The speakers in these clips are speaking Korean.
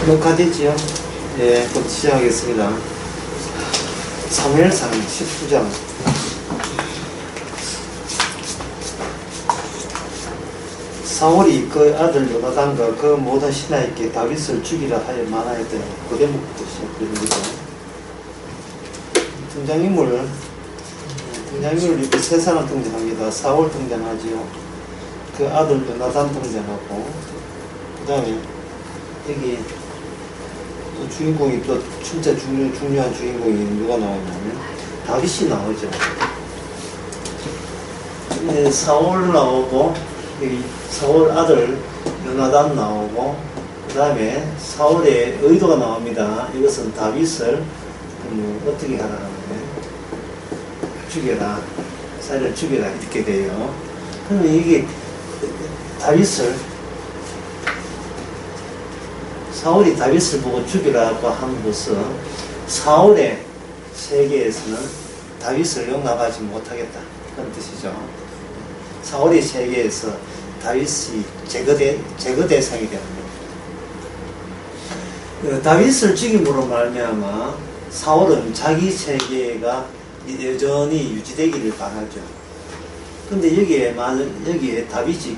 녹화됐지요? 예, 곧 시작하겠습니다. 사무엘상 19장. 사울이 그 아들 요나단과 그 모든 신하에게 다윗을 죽이라 하여 말하였더니 그 대목부터 시작됩니다. 등장인물 이렇게 세 사람 등장합니다. 사울 등장하지요. 그 아들 요나단 등장하고, 그 다음에 여기 또 주인공이 또 진짜 중요한 주인공이 누가 나오냐면 다윗이 나오죠. 사울 나오고, 여기 사울 아들 요나단 나오고, 그 다음에 사울의 의도가 나옵니다. 이것은 다윗을 어떻게 하라는 거예요? 죽여라, 사울을 죽여라, 이렇게 돼요. 그러면 이게 사울이 다윗을 보고 죽이라고 한 것은 사울의 세계에서는 다윗을 용납하지 못하겠다, 그런 뜻이죠. 사울의 세계에서 다윗이 제거 대상이 되는 겁니다. 다윗을 죽임으로 말미암아 사울은 자기 세계가 여전히 유지되기를 바라죠. 근데 여기에 다윗이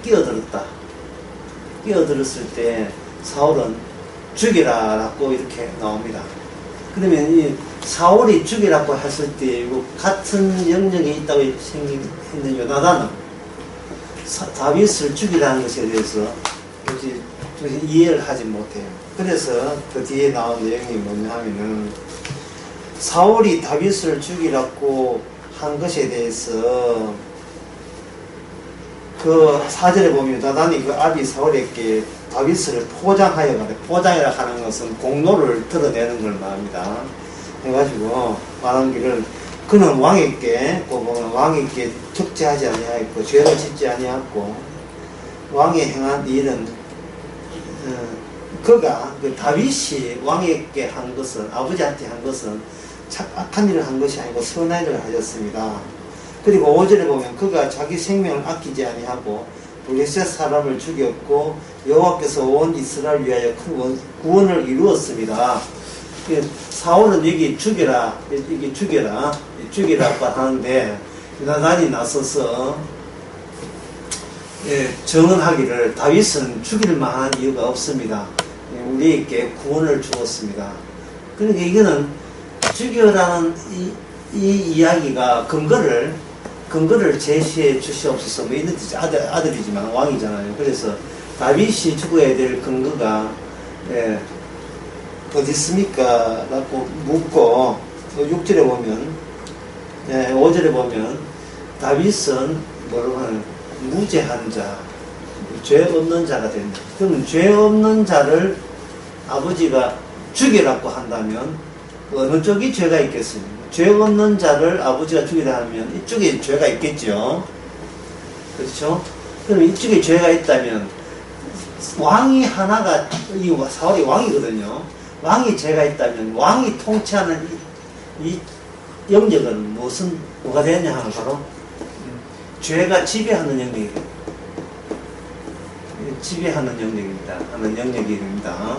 끼어들었을 때 사울은 죽이라고 이렇게 나옵니다. 그러면 이 사울이 죽이라고 했을 때 같은 영역에 있다고 했는 요나단은 다윗을 죽이라는 것에 대해서 이해를 하지 못해요. 그래서 그 뒤에 나온 내용이 뭐냐 하면은 사울이 다윗을 죽이라고 한 것에 대해서 그 4절에 보면 요나단이 그 아비 사울에게 다윗을 포장이라 하는 것은 공로를 드러내는 걸 말합니다. 해가지고 말하기를 그는 왕에게 적재하지 아니하였고 죄를 짓지 아니하였고 왕이 행한 일은 그가 그 다윗이 왕에게 한 것은 아버지한테 한 것은 악한 일을 한 것이 아니고 선한 일을 하셨습니다. 그리고 5절에 보면 그가 자기 생명을 아끼지 아니하고 블레셋 사람을 죽였고 여호와께서 온 이스라엘 위하여 큰 구원을 이루었습니다. 사울은 여기 죽이라고 하는데 요나단이 나서서 정언하기를 다윗은 죽일 만한 이유가 없습니다. 우리에게 구원을 주었습니다. 그러니까 이거는 죽여라는 이 이야기가 근거를 제시해 주시옵소서. 뭐 이런 뜻이 아들이지만 왕이잖아요. 그래서 다윗이 죽어야 될 근거가 어디 있습니까? 라고 묻고 6절에 보면 5절에 보면 다윗은 뭐라고 하는 무죄한 자, 죄 없는 자가 된다. 그럼 죄 없는 자를 아버지가 죽이라고 한다면 어느 쪽이 죄가 있겠습니까? 죄 없는 자를 아버지가 죽이라 하면 이쪽에 죄가 있겠죠. 그렇죠? 그럼 이쪽에 죄가 있다면 왕이 하나가, 이 사울이 왕이거든요. 왕이 죄가 있다면 왕이 통치하는 이 영역은 뭐가 되느냐 하면 바로 죄가 지배하는 영역이에요. 지배하는 영역입니다. 하는 영역입니다.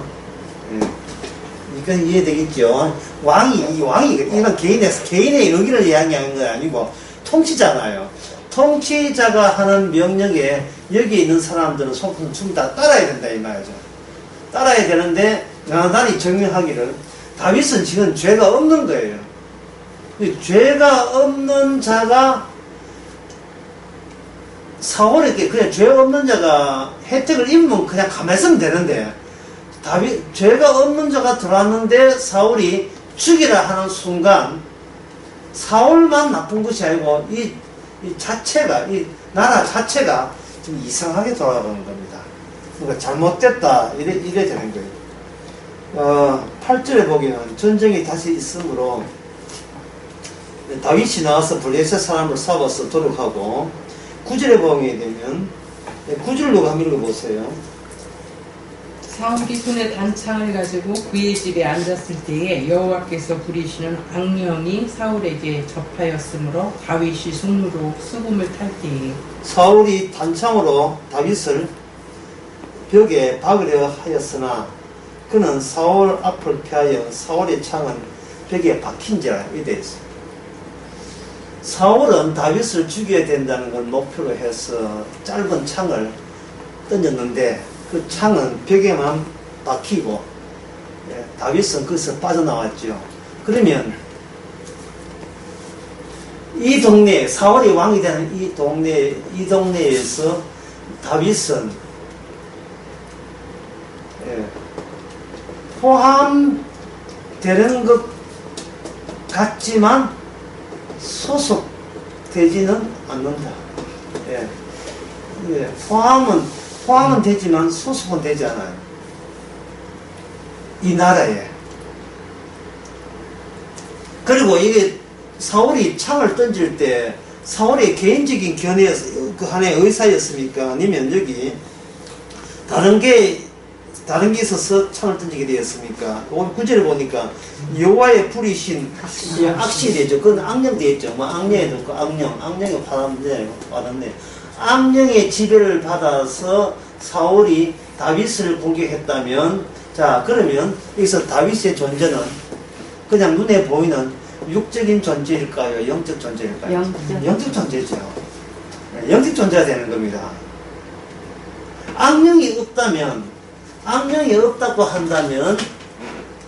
이건 이해되겠죠? 이건 개인의 의기를 이야기하는 건 아니고 통치잖아요. 통치자가 하는 명령에 여기에 있는 사람들은 전부 다 따라야 된다 이 말이죠. 따라야 되는데 요나단이 정명하기를 다윗은 지금 죄가 없는 거예요. 죄가 없는 자가 사울에게 그냥 죄 없는 자가 혜택을 입으면 그냥 가만히 있으면 되는데 죄가 없는 자가 들어왔는데 사울이 죽이라 하는 순간 사울만 나쁜 것이 아니고 이 나라 자체가 좀 이상하게 돌아가는 겁니다. 그러니까 잘못됐다 이래 되는 거예요. 8절에 보기는 전쟁이 다시 있으므로 다윗이 나와서 블레셋 사람을 잡아서 도륙하고 9절에 보게 되면 9절로 한번 읽어보세요. 사울이 손에 단창을 가지고 그의 집에 앉았을 때에 여호와께서 부리시는 악령이 사울에게 접하였으므로 다윗이 손으로 수금을 탈 때에 사울이 단창으로 다윗을 벽에 박으려 하였으나 그는 사울 앞을 피하여 사울의 창은 벽에 박힌지라 이래 있어요. 사울은 다윗을 죽여야 된다는 걸 목표로 해서 짧은 창을 던졌는데 그 창은 벽에만 박히고 다윗은 거기서 빠져나왔죠. 그러면 이 동네, 사울이 왕이 되는 이 동네에서 다윗은 포함되는 것 같지만 소속되지는 않는다. 포함은 되지만 소속은 되지 않아요. 이 나라에. 그리고 이게 사울이 창을 던질 때 사울의 개인적인 견해였, 그 하나의 의사였습니까? 아니면 여기 다른 게 있어서 창을 던지게 되었습니까? 오늘 구절에 보니까 여호와의 부리신 악시 되죠. 그건 악령 되었죠. 뭐 악령에도 없고 악령이 받았네. 악령의 지배를 받아서 사울이 다윗을 공격했다면, 자 그러면 여기서 다윗의 존재는 그냥 눈에 보이는 육적인 존재일까요? 영적 존재일까요? 영적 존재죠. 영적 존재가 되는 겁니다. 악령이 없다고 한다면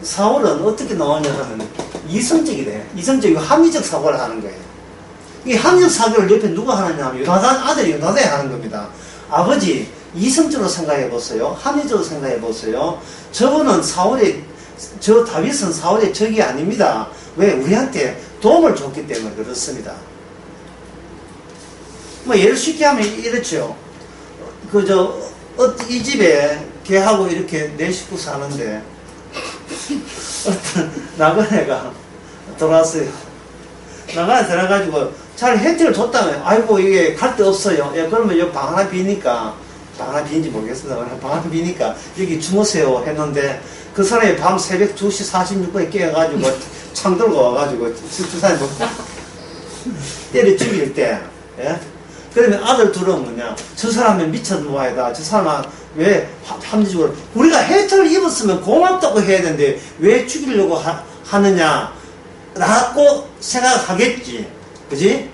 사울은 어떻게 나오냐 하면 이성적이래. 이성적이고 합리적 사고를 하는 거예요. 이 합리적 사고를 옆에 누가 하느냐 하면 아들이 요나단이 하는 겁니다. 아버지, 이성적으로 생각해 보세요. 합리적으로 생각해 보세요. 다윗은 사울의 적이 아닙니다. 왜? 우리한테 도움을 줬기 때문에 그렇습니다. 뭐 예를 쉽게 하면 이렇죠. 이 집에 걔하고 이렇게 네 식구 사는데 어떤 나그네가 돌아왔어요. 나그네 들어가지고 잘 혜택을 줬다면, 아이고 이게 갈 데 없어요. 그러면 여기 방 하나 비니까, 방 하나 비는지 모르겠습니다. 방 하나 비니까 여기 주무세요 했는데 그 사람이 밤 새벽 2시 46분에 깨어가지고 창 들고 와가지고 두 사람이 때려 죽일 때, 그러면 아들 둘은 뭐냐? 저 사람은 미쳤노아이다. 저 사람은 왜 합리적으로 우리가 혜택을 입었으면 고맙다고 해야 되는데 왜 죽이려고 하느냐? 라고 생각하겠지. 그지?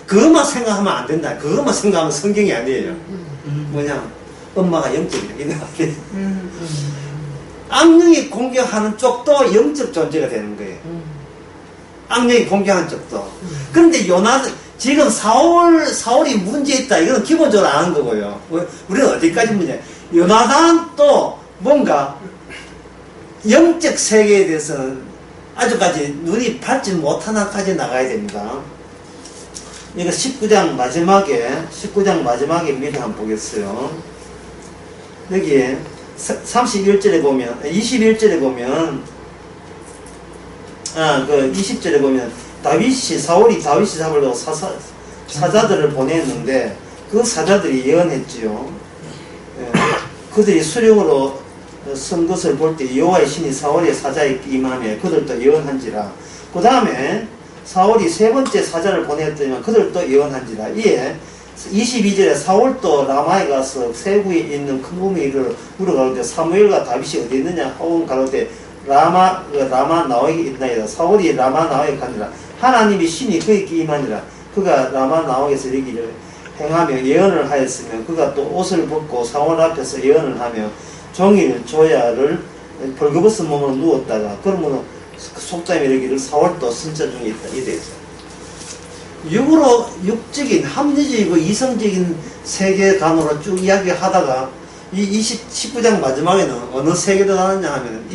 그것만 생각하면 안 된다. 그것만 생각하면 성경이 아니에요. 뭐냐? 엄마가 영적이야. 악령이 공격하는 쪽도 영적 존재가 되는 거예요. 악령이 공격하는 쪽도. 그런데 지금 사울이 문제 있다. 이건 기본적으로 아는 거고요. 우리는 어디까지 문제? 요나단도 뭔가 영적 세계에 대해서는 아직까지 눈이 밟지 못하나까지 나가야 됩니다. 이거 19장 마지막에 미리 한번 보겠어요. 여기 31절에 보면, 21절에 보면, 20절에 보면, 사울이 다윗이 잡으려고 사자들을 보냈는데, 그 사자들이 예언했지요. 그들이 수령으로 쓴 것을 볼 때 여호와의 신이 사울의 사자에 임하며 그들도 예언한지라. 그 다음에 사울이 세 번째 사자를 보냈더니만 그들도 예언한지라. 이에 22절에 사울도 라마에 가서 세구에 있는 큰 구미를 물어가는데 사무엘과 다윗이 어디 있느냐 하고 가로되 라마 나오에 있나이다. 사울이 라마 나오에 가니라. 하나님이 신이 그에게 임하니라. 그가 라마 나오에서 이르기를 행하며 예언을 하였으며 그가 또 옷을 벗고 사울 앞에서 예언을 하며 종일 조야를 벌거벗은 몸으로 누웠다가 그러므로 속담이 이르기를 사울도 선자 중에 있다. 이래서 육적인 합리적이고 이성적인 세계관으로 쭉 이야기하다가 이 19장 마지막에는 어느 세계로 나느냐 하면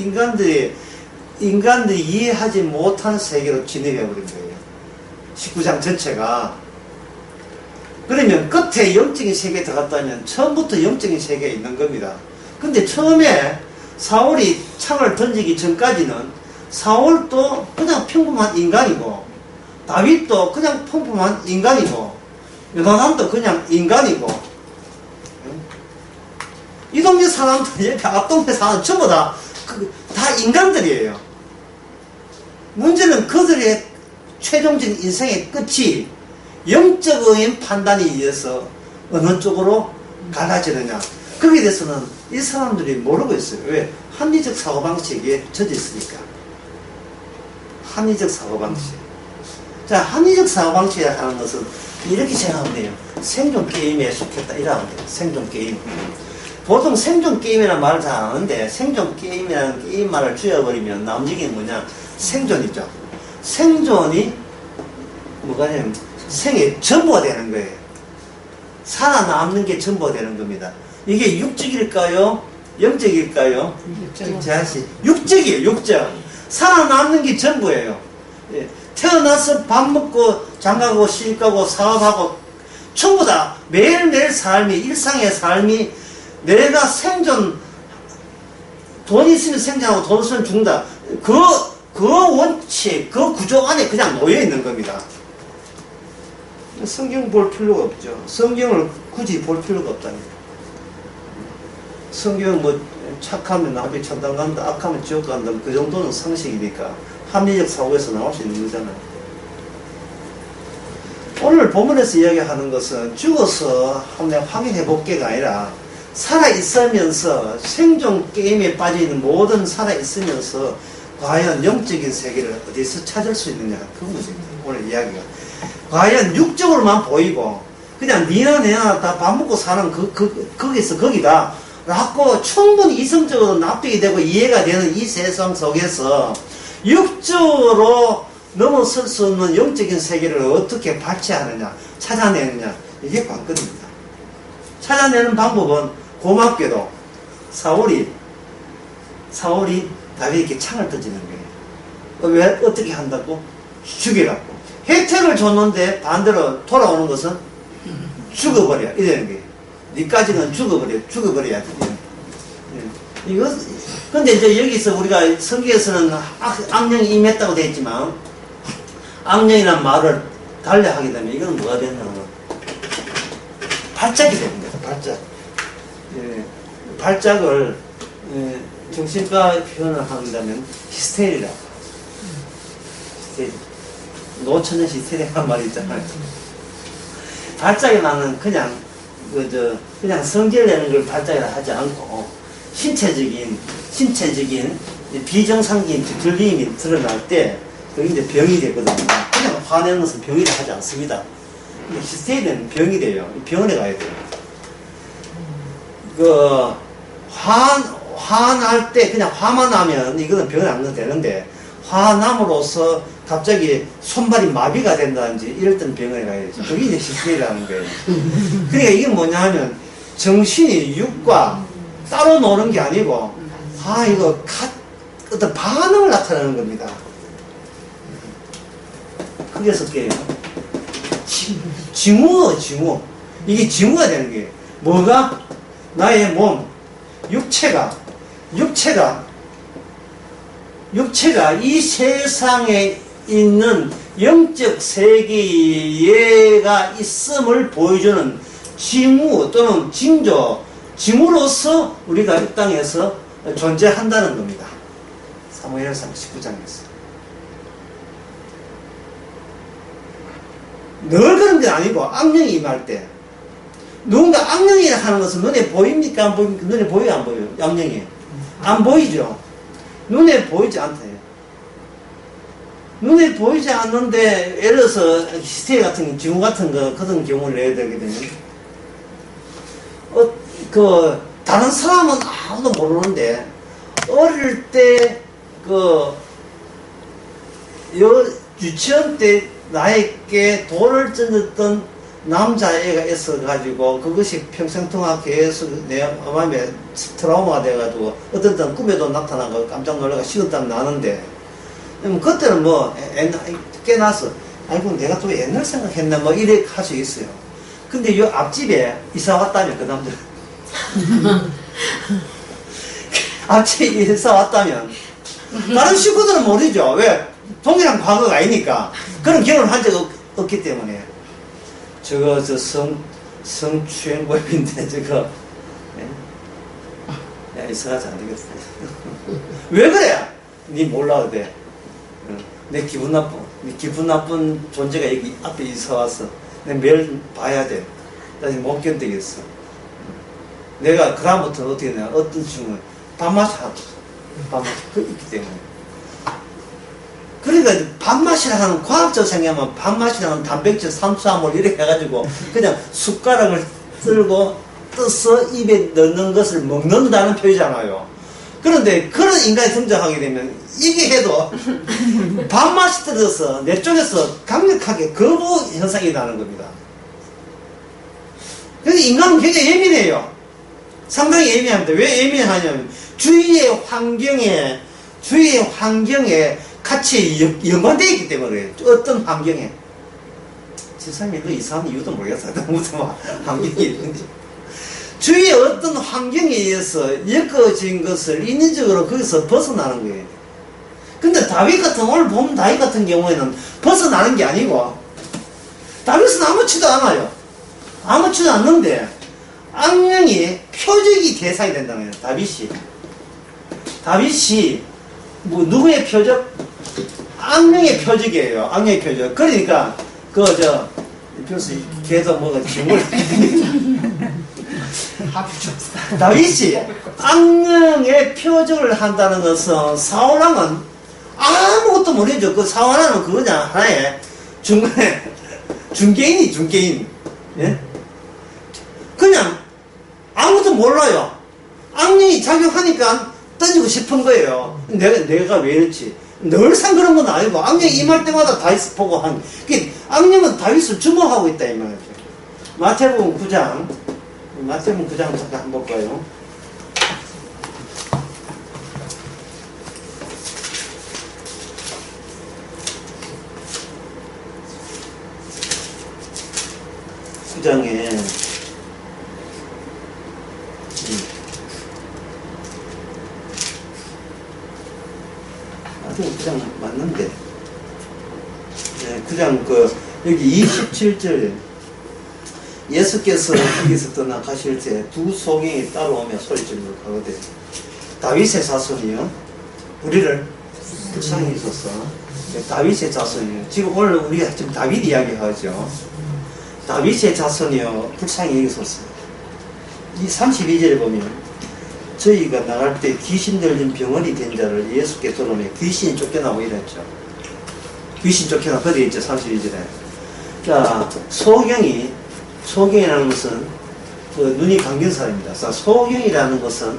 인간들이 이해하지 못한 세계로 진입해 버린 거예요. 19장 전체가. 그러면 끝에 영적인 세계에 들어갔다면 처음부터 영적인 세계에 있는 겁니다. 근데 처음에 사울이 창을 던지기 전까지는 사울도 그냥 평범한 인간이고 다윗도 그냥 평범한 인간이고 요나단도 그냥 인간이고 이 동네 사람들 옆에 앞동네 사람 전부 다 인간들이에요. 문제는 그들의 최종적인 인생의 끝이 영적인 판단에 의해서 어느 쪽으로 갈라지느냐. 거기에 대해서는 이 사람들이 모르고 있어요. 왜? 합리적 사고방식에 젖어 있으니까. 합리적 사고방식. 자, 합리적 사고방식이라 하는 것은 이렇게 생각하면 돼요. 생존 게임에 속했다. 이러면 돼요. 생존 게임. 보통 생존 게임이라는 말을 잘 안 하는데, 생존 게임이라는 게임 말을 줄여버리면 나온 얘기는 뭐냐? 생존이죠. 생존이 뭐가 되냐면 생의 전부가 되는 거예요. 살아남는 게 전부가 되는 겁니다. 이게 육적일까요? 영적일까요? 제아씨, 육적이에요. 육적. 살아남는 게 전부예요. 예. 태어나서 밥 먹고 장가고 시집가고 사업하고 전부 다 매일매일 삶이, 일상의 삶이 내가 생존, 돈 있으면 생존하고 돈 없으면 죽는다. 그 원칙, 그 구조 안에 그냥 놓여 있는 겁니다. 성경 볼 필요가 없죠. 성경을 굳이 볼 필요가 없다니까. 성경은 뭐 착하면 나비 천당 간다, 악하면 지옥 간다, 그 정도는 상식이니까 합리적 사고에서 나올 수 있는 거잖아요. 오늘 본문에서 이야기하는 것은 죽어서 한번 확인해 볼게가 아니라 살아있으면서 생존 게임에 빠져있는 모든 살아있으면서 과연 영적인 세계를 어디서 찾을 수 있느냐, 그 문제입니다. 오늘 이야기가. 과연 육적으로만 보이고 그냥 니나 내나 다 밥 먹고 사는 거기서 거기다 라고 충분히 이성적으로 납득이 되고 이해가 되는 이 세상 속에서 육적으로 넘어설 수 없는 영적인 세계를 어떻게 발췌하느냐, 찾아내느냐, 이게 관건입니다. 찾아내는 방법은 고맙게도 사울이 다윗에게 창을 던지는 거예요. 왜? 어떻게 한다고? 죽이라고. 혜택을 줬는데 반대로 돌아오는 것은 죽어버려. 이러는 거예요. 니까지는 죽어버려야 돼. 이거, 근데 이제 여기서 우리가 성경에서는 악령이 임했다고 되어 있지만, 악령이라는 말을 달리하게 되면 이건 뭐가 되냐면, 발작이 됩니다. 발작. 예, 발작을, 정신과 표현을 한다면, 히스테리라고. 히스테리. 노처녀 히스테리라는 말이 있잖아요. 발작이 나는 그냥 성질 내는 걸 발작이라 하지 않고, 신체적인 비정상적인 들림이 드러날 때, 그게 이제 병이 되거든요. 그냥 화내는 것은 병이라 하지 않습니다. 히스테리는 병이 돼요. 병원에 가야 돼요. 화날 때 그냥 화만 나면 이거는 병은 안 넣어도 되는데, 화남으로써 갑자기 손발이 마비가 된다든지 이럴 때는 병원에 가야 되죠. 그게 이제 히스테리라는 거예요. 그러니까 이게 뭐냐 하면 정신이 육과 따로 노는 게 아니고 어떤 반응을 나타내는 겁니다. 크게 쓸게요. 징후. 이게 징후가 되는 거예요. 뭐가? 나의 몸, 육체가 이 세상에 있는 영적 세계가 있음을 보여주는 징후 또는 징후로서 우리가 이 땅에서 존재한다는 겁니다. 사무엘상 19장에서. 늘 그런 게 아니고 악령이 임할 때 누군가 악령이라 하는 것은 눈에 보입니까? 안 보입니까? 눈에 보여요? 안 보여요? 악령이 안 보이죠? 눈에 보이지 않대요. 눈에 보이지 않는데 예를 들어서 히스테리 같은 징후 같은 그런 경우를 내야 되게 되면 다른 사람은 아무도 모르는데 어릴 때 유치원 때 나에게 돌을 던졌던 남자애가 있어가지고 그것이 평생 동안 계속 내 마음에 트라우마가 돼가지고 어떤 때는 꿈에도 나타나고 깜짝 놀라가 식은땀 나는데 그때는 뭐 깨나서 아이고 내가 또 옛날 생각했나 뭐 이래 할 수 있어요. 근데 요 앞집에 이사 왔다면 그 남자 앞집에 이사 왔다면 다른 식구들은 모르죠. 왜? 동일한 과거가 아니니까 그런 경험을 한 적 없기 때문에 성추행범인데 야 이사가지 안 되겠어. 왜 그래? 니 몰라도 돼. 내 기분 나쁜 존재가 여기 앞에 이사 왔어. 내 매일 봐야 돼. 나 지금 못 견디겠어. 내가 그다음부터 어떻게 되냐, 어떤 친구는 밥맛이 하고 밥맛이 있기 때문에. 그러니까 밥맛이라 하는 과학적 생각하면 밥맛이라 하는 단백질, 산수화물 이렇게 해가지고 그냥 숟가락을 들고 떠서 입에 넣는 것을 먹는다는 표현이잖아요. 그런데 그런 인간이 등장하게 되면 이게 해도 밥맛이 들어서 내 쪽에서 강력하게 거부 현상이 나는 겁니다. 그래서 인간은 굉장히 예민해요. 상당히 예민합니다. 왜 예민하냐면 주위의 환경에 같이 연관되어 있기 때문에 그래요. 어떤 환경에. 세상에 그 이상한 이유도 모르겠어요. 무슨 환경이 있는지. 주위의 어떤 환경에 의해서 엮어진 것을 인위적으로 거기서 벗어나는 거예요. 근데 다윗 오늘 보면 다윗 같은 경우에는 벗어나는 게 아니고, 다윗은 아무렇지도 않아요. 아무렇지도 않는데, 악령이 표적이 대상이 된다는 거예요. 다윗이, 누구의 표적? 악령의 표적이에요. 악령의 표적. 그러니까, 벌써 계속 뭐가 질문을 다윗이 악령의 표적을 한다는 것은 사울왕은 아무것도 모르죠. 그 사울왕은 그거냐, 하나의 중개인. 예? 그냥 아무것도 몰라요. 악령이 작용하니까 던지고 싶은 거예요. 내가 왜 이렇지? 늘상 그런 건 아니고, 악령이 임할 때마다 다윗을 보고 악령은 다윗을 주목하고 있다, 이 말이죠. 마태복음 9장 잠깐 한번 볼까요? 구장에 구장 맞는데, 네, 구장 여기 27절. 예수께서 여기서 떠나가실 때 두 소경이 따라오며 소리질러 가거든. 다윗의 자손이요. 우리를 불쌍히 있었어. 다윗의 자손이요. 지금 오늘 우리가 지금 다윗 이야기 하죠. 다윗의 자손이요. 불쌍히 있었어. 이 32절에 보면 저희가 나갈 때 귀신 들린 병원이 된 자를 예수께 들어오며 귀신이 쫓겨나고 이랬죠. 귀신 쫓겨나 그대 있죠. 32절에. 자, 소경이라는 것은 눈이 감긴 사람입니다. 소경이라는 것은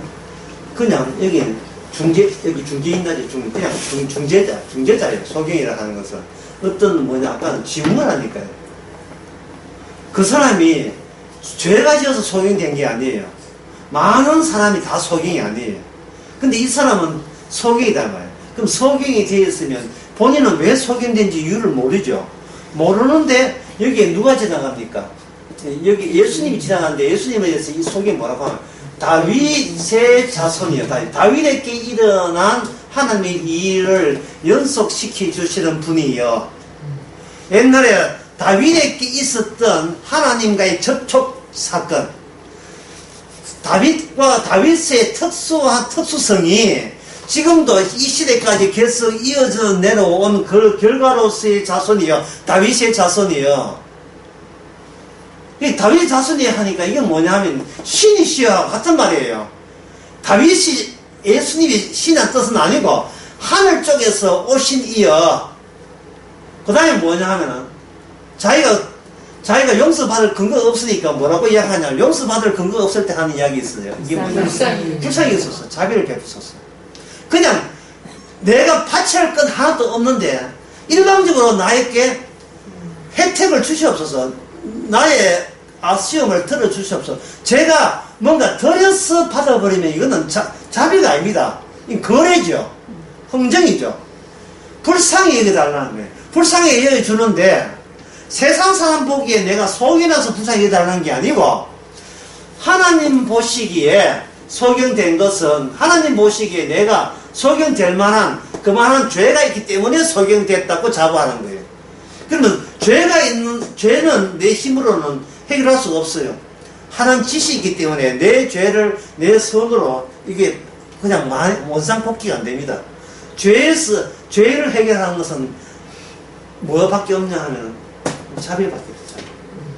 그냥 여기 중개인나지 그냥 중재자예요. 소경이라 하는 것은 어떤 아까 지문을 하니까요. 그 사람이 죄가 지어서 소경이 된 게 아니에요. 많은 사람이 다 소경이 아니에요. 근데 이 사람은 소경이다 말이에요. 그럼 소경이 되었으면 본인은 왜 소경된지 이유를 모르죠. 모르는데 여기에 누가 지나갑니까? 여기 예수님이 지나가는데 예수님에 대해서 이 속에 뭐라고 하면 다윗의 자손이요. 다윗에게 일어난 하나님의 일을 연속시켜 주시는 분이요. 옛날에 다윗에게 있었던 하나님과의 접촉 사건, 다윗의 특수한 특수성이 지금도 이 시대까지 계속 이어져 내려온 그 결과로서의 자손이요. 다윗의 자손이요. 다윗 자손이 하니까 이게 뭐냐면 신이시여 같은 말이에요. 다윗이 예수님이 신이란 뜻은 아니고 하늘 쪽에서 오신 이여. 그 다음에 뭐냐 하면은 자기가 용서받을 근거가 없으니까 뭐라고 이야기하냐면 용서받을 근거가 없을 때 하는 이야기 있어요. 이게 뭐냐면 불쌍히 있었어. 자비를 베풀었어. 그냥 내가 바치할 건 하나도 없는데 일방적으로 나에게 혜택을 주시옵소서. 나의 아쉬움을 들어주시옵소서. 제가 뭔가 들여서 받아버리면 이거는 자비가 아닙니다. 이건 거래죠. 흥정이죠. 불쌍히 여겨달라는 거예요. 불쌍히 여겨주는데 세상 사람 보기에 내가 속이 나서 불쌍히 여겨달라는 게 아니고 하나님 보시기에 소경된 것은 하나님 보시기에 내가 소경될 만한 그만한 죄가 있기 때문에 소경됐다고 자부하는 거예요. 그러면 죄는 내 힘으로는 해결할 수가 없어요. 하나님 지시 있기 때문에 내 죄를 내 손으로 이게 그냥 원상복귀가 안 됩니다. 죄를 해결하는 것은 뭐밖에 없냐 하면 자비밖에 없어요.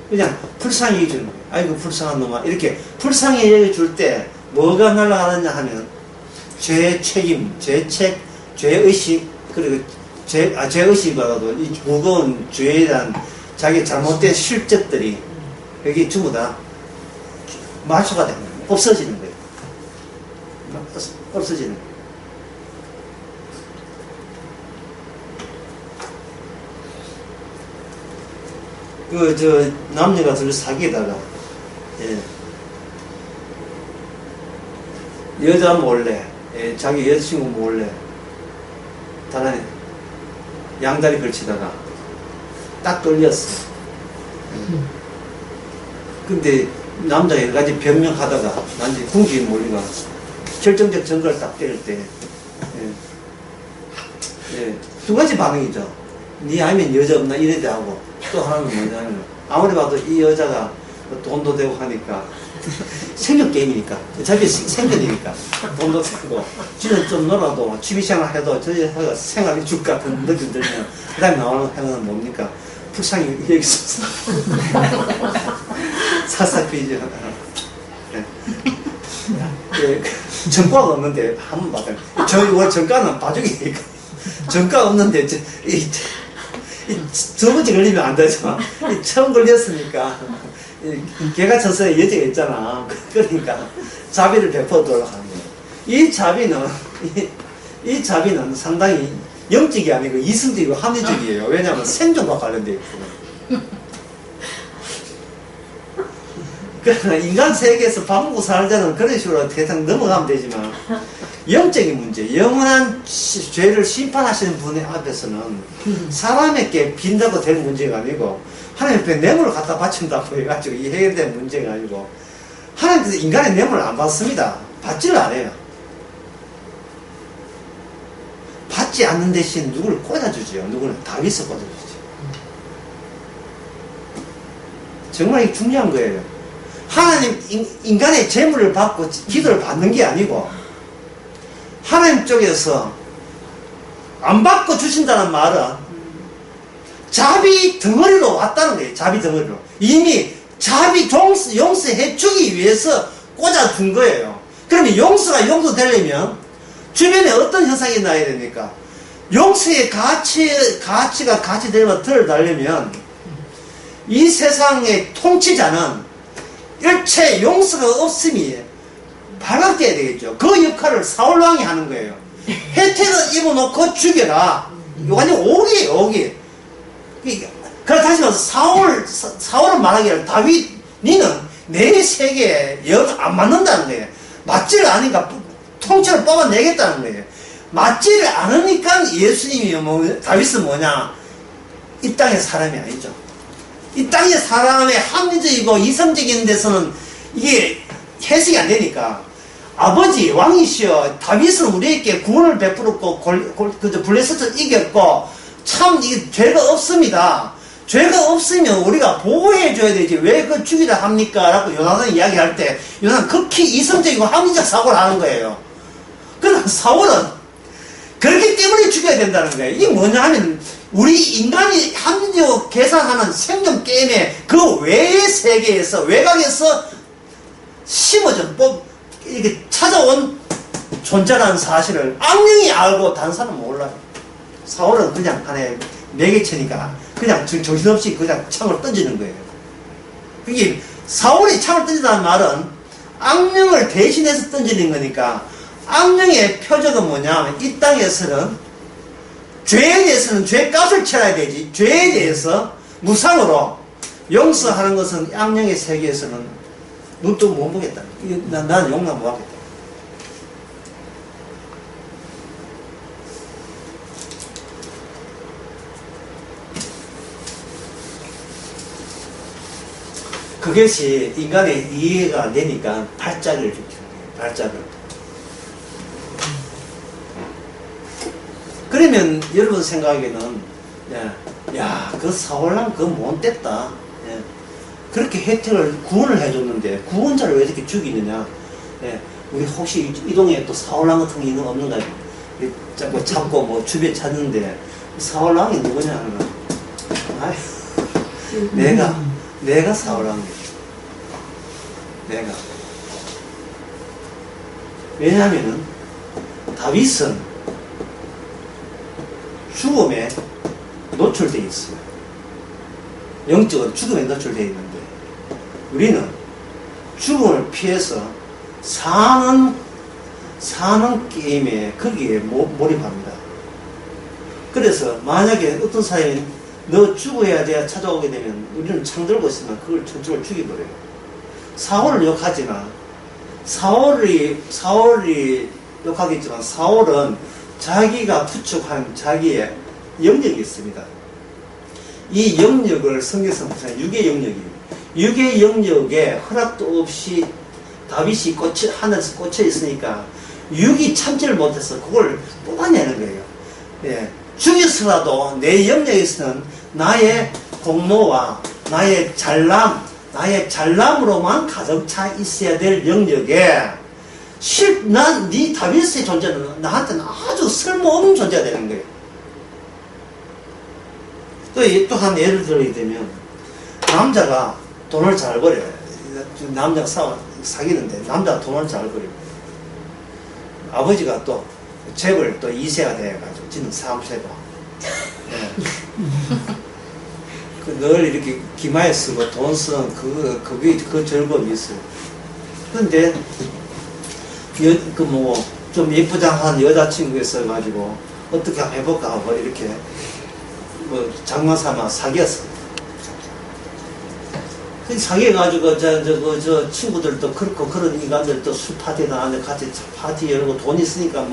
그냥 불쌍히 여겨주는 거예요. 아이고 불쌍한 놈아. 이렇게 불쌍히 여겨줄 때 뭐가 날아가느냐 하면 죄의 책임, 죄책, 죄의식, 그리고 죄의식보다도 이 무거운 죄에 대한 자기 잘못된 실적들이 여기 전부 다 마초가 되는 거예요. 없어지는 거예요. 없어지는 거예요. 남녀가 둘이 사귀다가, 여자 몰래, 자기 여자친구 몰래, 다른 양다리 걸치다가 딱 걸렸어. 근데 남자가 여러 가지 변명하다가 난지 궁지에 몰리가 결정적 증거를 딱 때릴 때, 두 가지 반응이죠. 네 아니면 여자 없나 이래야 하고, 또 하나는 뭐냐면 아무리 봐도 이 여자가 돈도 되고 하니까 생존 게임이니까 어차피 생존이니까 돈도 되고 지는 좀 놀아도 취미생활 해도 저 여자가 생활이 줄 것 같은 느낌 들면 그 다음에 나오는 행동은 뭡니까? 불쌍히 여기서 사사피죠. 전과가 없는데 한번 받아요. 저희 월 전과는 봐주기니까 전과 없는데 두 번째 걸리면 안 되죠. 처음 걸렸으니까 개가 쳤어야 여지가 있잖아. 그러니까 자비를 베풀도록 하는 거예요. 이 자비는 상당히 영적이 아니고 이성적이고 합리적이에요. 왜냐하면 생존과 관련되어 있고. 그러나 인간 세계에서 밥 먹고 살자는 그런 식으로 대상 넘어가면 되지만 영적인 문제, 영원한 죄를 심판하시는 분의 앞에서는 사람에게 빈다고 될 문제가 아니고 하나님 앞에 뇌물을 갖다 바친다고 해가지고 이 해결된 문제가 아니고 하나님께서 인간의 뇌물을 안 받습니다. 받지를 않아요. 받지 않는 대신 누구를 꽂아주죠. 누구는 다윗을 꽂아주죠. 정말 이게 중요한 거예요. 하나님 인간의 재물을 받고 기도를 받는 게 아니고 하나님 쪽에서 안 받고 주신다는 말은 자비 덩어리로 왔다는 거예요. 자비 덩어리로. 이미 자비 용서해 주기 위해서 꽂아준 거예요. 그러면 용서가 용서되려면 주변에 어떤 현상이 나야 됩니까? 용서의 가치가 가치되면 덜 달려면 이 세상의 통치자는 일체 용서가 없음이 발각돼야 되겠죠. 그 역할을 사울왕이 하는 거예요. 혜택을 입어놓고 죽여라. 완전 오기예요, 오기. 그래 다시 말해서 사울은 말하기를 다윗, 니는 내 세계에 영 안 맞는다는 거예요. 맞지를 않으니까 통째로 뽑아내겠다는 거예요. 맞지를 않으니까 예수님이 다윗은 뭐냐? 이 땅의 사람이 아니죠. 이 땅의 사람의 합리적이고 이성적인 데서는 이게 해석이 안 되니까 아버지 왕이시여 다윗은 우리에게 구원을 베풀었고 블레셋을 이겼고 참 이게 죄가 없습니다. 죄가 없으면 우리가 보호해줘야 되지 왜 그 죽이라 합니까? 라고 요나단이 이야기할 때 요나단은 극히 이성적이고 합리적 사고를 하는 거예요. 그러나 사울은 그렇기 때문에 죽여야 된다는 거예요. 이게 뭐냐 하면 우리 인간이 합리적 계산하는 생존 게임의 그 외의 세계에서 외곽에서 심어준 이렇게 찾아온 존재라는 사실을 악령이 알고 다른 사람은 몰라요. 사울은 그냥 하나의 매개체니까 그냥 정신없이 그냥 창을 던지는 거예요. 그게 사울이 창을 던진다는 말은 악령을 대신해서 던지는 거니까 악령의 표적은 뭐냐면 이 땅에서는 죄에 대해서는 죄값을 치러야 되지 죄에 대해서 무상으로 용서하는 것은 악령의 세계에서는 눈뜨고 못 보겠다. 나는 용납 못 하겠다. 그것이 인간의 이해가 안 되니까 발작을 일으키는 거예요. 발작을. 그러면 여러분 생각에는 그 사울랑 그거 못됐다. 그렇게 혜택을 구원을 해줬는데 구원자를 왜 이렇게 죽이느냐. 우리 혹시 이동에 또 사울랑 같은 게 없는가 자꾸 찾고 뭐 주변에 찾는데 사울랑이 누구냐 하는 거야. 내가 내가 사울한 거예요. 내가. 왜냐하면은 다윗은 죽음에 노출되어 있어요. 영적으로 죽음에 노출되어 있는데 우리는 죽음을 피해서 사는 게임에 거기에 몰입합니다. 그래서 만약에 어떤 사람이 너 죽어야 돼야 찾아오게 되면 우리는 창 들고 있으면 그걸 전적으로 죽여버려요. 사울을 욕하지만 사울이 욕하겠지만 사울은 자기가 구축한 자기의 영역이 있습니다. 이 영역을 성경에서 무슨 육의 영역이에요. 육의 영역에 허락도 없이 다윗이 하늘에서 꽂혀 있으니까 육이 참지를 못해서 그걸 뽑아내는 거예요. 예. 죽여서라도 내 영역에서는 나의 공로와 나의 잘남으로만 가득 차 있어야 될 영역에 네 다윗의 존재는 나한테는 아주 쓸모없는 존재가 되는 거예요. 또 한 예를 들게 되면 남자가 돈을 잘 벌여요. 남자가 사귀는데 남자가 돈을 잘 벌여요. 아버지가 또 재벌 또 2세가 돼가지고 지는 3세고 늘 이렇게 기마에 쓰고 돈 쓰는 그 즐거움이 있어요. 근데 좀 예쁘장한 여자친구 있어가지고 어떻게 한번 해볼까 하고 이렇게 장난삼아 사귀었어. 사귀어가지고 저 친구들도 그렇고 그런 인간들도 술 파티 나왔는데 같이 파티 열고 돈 있으니까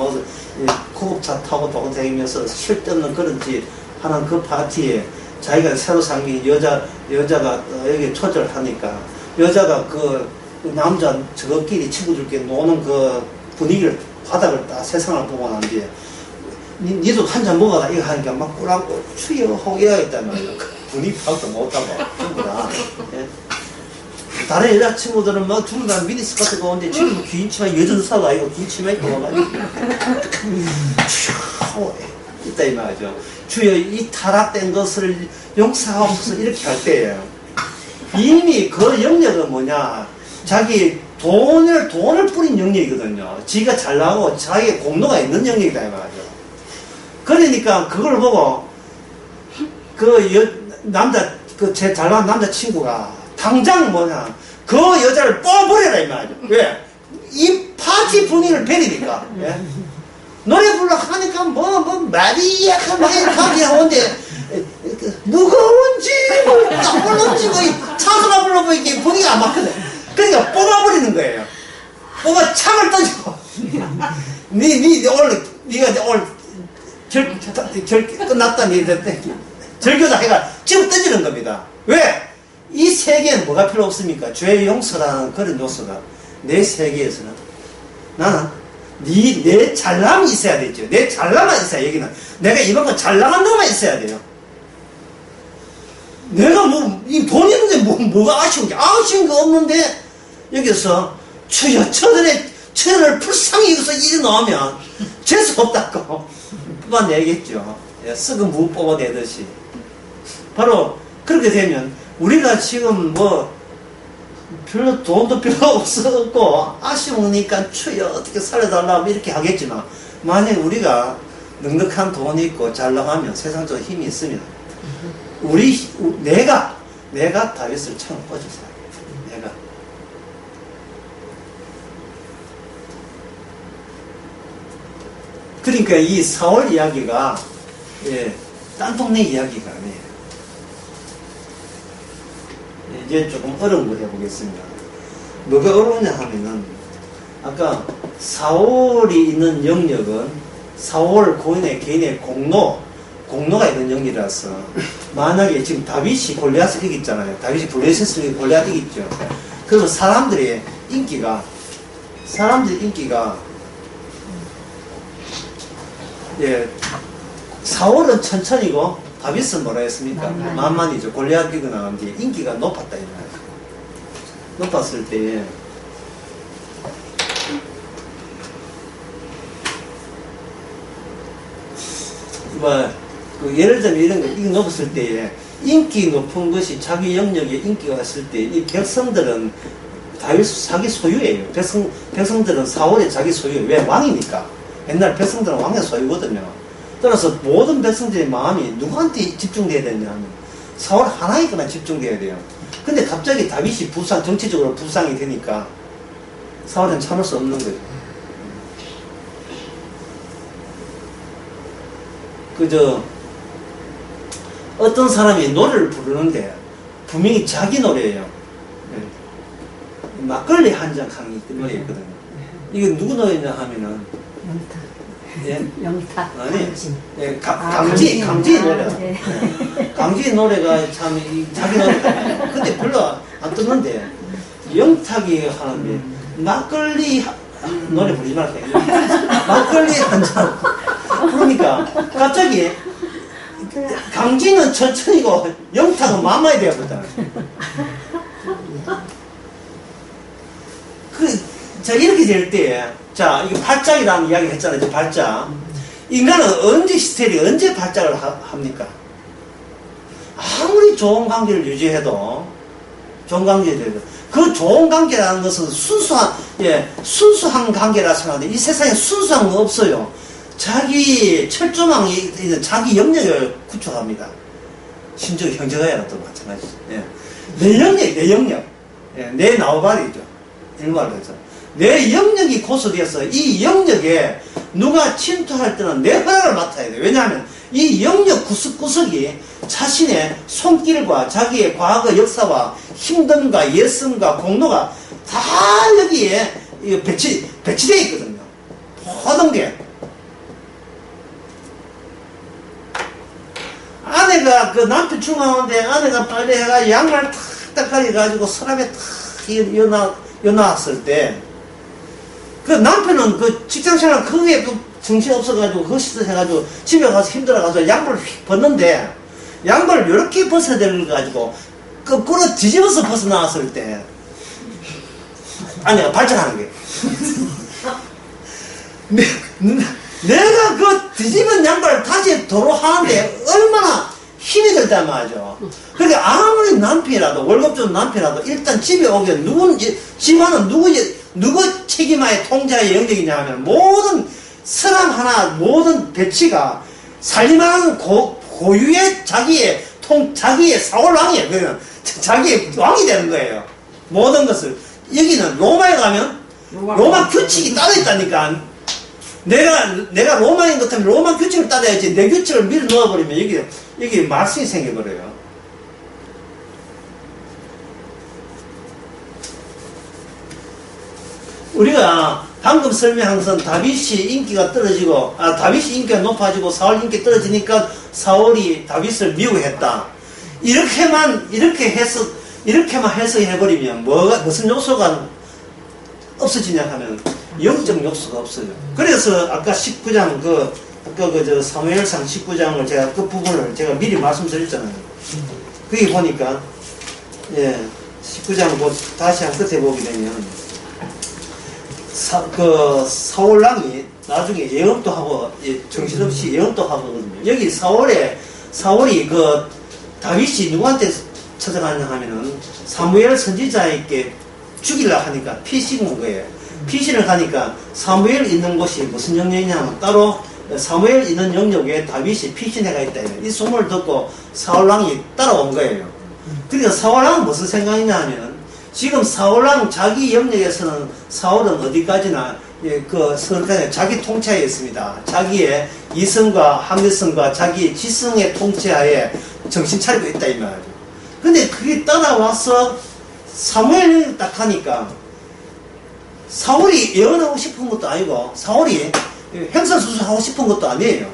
고급차 타고 돌아다니면서 쓸데없는 그런 짓 하는 그 파티에 자기가 새로 사귄 여자가 여기 초절하니까 여자가 그 남자 저끼리 친구들끼리 노는 그 분위기를 바닥을 딱 세상을 보고 난 뒤에 니도 한 잔 먹어라 이거 하니까 막 꿀안고 추여 호기야겠단 말이야. 분위기 파악도 못하고 전부 다. 예? 다른 여자친구들은 막 두루 다 미니스커트 입고 오는데 지금 긴 치마 여전사가 아니고 긴 치마 입고 와가지고 추여 있다 이 말이죠. 주여 이 타락된 것을 용서하옵소서 이렇게 할 때예요. 이미 그 영역은 뭐냐, 자기 돈을 뿌린 영역이거든요. 지가 잘 나가고 자기의 공로가 있는 영역이다 이 말이죠. 그러니까 그걸 보고 제 잘 나간 남자친구가 당장 그 여자를 뽑아버려라 이 말이죠. 왜? 이 파티 분위기를 베리니까. 예? 노래 불러 하니까 마리아 가게 하는데 무거운지 나쁠런지 차수가 불러보이기 분위기가 안 맞거든. 그러니까 뽑아버리는 거예요. 창을 던지고 네가 오늘 끝났다 절교다 해가 지금 던지는 겁니다. 왜? 이 세계에는 뭐가 필요 없습니까? 죄의 용서라는 그런 요소가 내 세계에서는 나는 내 잘남이 있어야 되죠. 내 잘남만 있어야, 여기는 내가 이만큼 잘 나간 놈만 있어야 돼요. 내가 이 돈 있는데 뭐가 아쉬운 게 없는데 여기서 주여 저들을 불쌍히 여기서 일어나면 재수 없다고 뽑아내겠죠. 썩은 무 뽑아내듯이. 바로 그렇게 되면 우리가 지금 별로 돈도 필요 없었고 아쉬우니까 추여 어떻게 살려달라고 이렇게 하겠지만, 만약에 우리가 넉넉한 돈이 있고 잘 나가면 세상적으로 힘이 있으면 내가 다윗을 참 꽂아서 내가 그러니까 이 사울 이야기가 딴 동네 이야기가 아니에요. 이제 조금 어려운 거 해보겠습니다. 뭐가 어려우냐 하면은, 아까 사울이 있는 영역은 사울 개인의 공로가 있는 영역이라서, 만약에 지금 다윗이 골리앗을 이겼잖아요. 다윗이 블레셋을 골리앗 이겼죠. 그래서 사람들의 인기가 사울은 천천히고 다윗은 뭐라 했습니까? 만만이죠. 골리앗 이기고 나간 뒤에 인기가 높았다 이 말이에요. 높았을 때에 예를 들면 이런 거, 이거 높았을 때에 인기 높은 것이 자기 영역에 인기가 있을 때 이 백성들은 다윗 자기 소유예요. 백성들은 사울이 자기 소유예요. 왜? 왕이니까. 옛날 백성들은 왕의 소유거든요. 따라서 모든 백성들의 마음이 누구한테 집중돼야 되냐면 사울 하나에게만 집중돼야 돼요. 근데 갑자기 다윗이 정치적으로 부상이 되니까 사울은 참을 수 없는 거죠. 어떤 사람이 노래를 부르는데 분명히 자기 노래예요. 막걸리 한 잔 하는 노래였거든요. 이게 누구 노래냐 하면은 영탁. 예? 영탁. 아니, 강진. 예, 강진. 강지 노래. 네. 강지 노래가 참 자기 노래가 근데 별로 안 듣는데 영탁이 하는데 막걸리 노래 부르지 말까. 막걸리 한 잔. 그러니까 갑자기 강진은 천천히고 영탁은 마마이 되었거든. 이렇게 될 때, 이게 발작이라는 이야기 했잖아요. 저 발작. 인간은 언제 히스테리, 언제 발작을 합니까? 아무리 좋은 관계를 유지해도, 그 좋은 관계라는 것은 순수한 관계라 생각하는데, 이 세상에 순수한 거 없어요. 자기 철조망이 있는 자기 영역을 구축합니다. 심지어 형제가야도 마찬가지죠. 예. 내 영역. 예. 내 나우발이죠. 일말로 해서. 내 영역이 고수되어서 이 영역에 누가 침투할 때는 내 허락을 맡아야 돼요. 왜냐하면 이 영역 구석구석이 자신의 손길과 자기의 과거 역사와 힘듦과 예성과 공로가 다 여기에 배치되어 있거든요. 모든 게. 아내가 남편 출근하는데 아내가 빨래해가 양말 탁탁 가려가지고 서랍에 탁 여놨을 때 남편은 직장생활 그게 정신없어가지고 그거 해가지고 집에 가서 힘들어가서 양말을 휙 벗는데 양말을 이렇게 벗어야 돼가지고 거꾸로 뒤집어서 벗어 나왔을 때 아내가 발전하는 게 내가 뒤집은 양말을 다시 도로 하는데 얼마나 힘이 들단 말이죠. 그러니까 아무리 남편이라도 월급 준 남편이라도 일단 집에 오게 집안은 누구 책임하에 통제의 영역이냐 하면 모든 사람 하나 모든 배치가 살림하는 고유의 자기의 사월왕이에요. 그러면 자기의 왕이 되는 거예요. 모든 것을. 여기는 로마에 가면 로마 규칙이 따로 있다니까. 내가 로마인 것 같으면 로마 규칙을 따라야지 내 규칙을 밀어 놓아버리면 여기 말씀이 생겨버려요. 우리가 방금 설명한 것은 다윗이 인기가 떨어지고, 다윗이 인기가 높아지고 사울 인기 떨어지니까 사울이 다윗을 미워했다. 이렇게만 해석해버리면 무슨 요소가 없어지냐 하면 영적 요소가 없어요. 그래서 아까 19장 사무엘상 19장을 제가 그 부분을 제가 미리 말씀드렸잖아요. 거기 보니까 19장 다시 한 끝에 보게 되면 사울왕이 나중에 예언도 하고 정신없이 예언도 하거든요. 여기 사울이 다윗이 누구한테 찾아가냐 하면은 사무엘 선지자에게 죽이려 하니까 피신한 거예요. 피신을 가니까 사무엘 있는 곳이 무슨 영역이냐 하면 따로 사무엘 있는 영역에 다윗이 피신해가 있다. 이 소문을 듣고 사울왕이 따라온 거예요. 그러니까 사울왕은 무슨 생각이냐 하면 지금 사울왕 자기 영역에서는 사울은 어디까지나 서울까지 자기 통치하에 있습니다. 자기의 이성과 합리성과 자기의 지성의 통치하에 정신 차리고 있다 이 말이죠. 근데 그게 따라와서 사무엘이 딱 하니까 사울이 예언하고 싶은 것도 아니고 사울이 행선수술하고 싶은 것도 아니에요.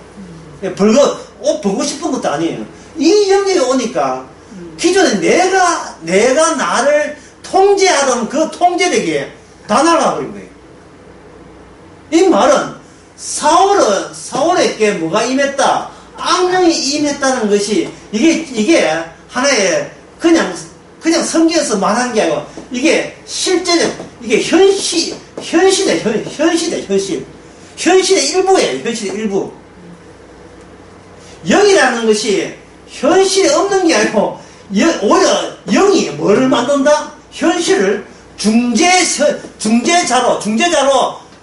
옷 벗고 싶은 것도 아니에요. 이 영역에 오니까 기존에 내가 나를 통제하던 그 통제력이 다 날아가버린 거예요. 이 말은 사울에게 뭐가 임했다? 악령이 임했다는 것이 이게 하나의 그냥 성경에서 말한 게 아니고 이게 실제적 이게 현실의 일부예요. 현실의 일부. 영이라는 것이 현실이 없는 게 아니고 오히려 영이 뭐를 만든다? 현실을 중재자로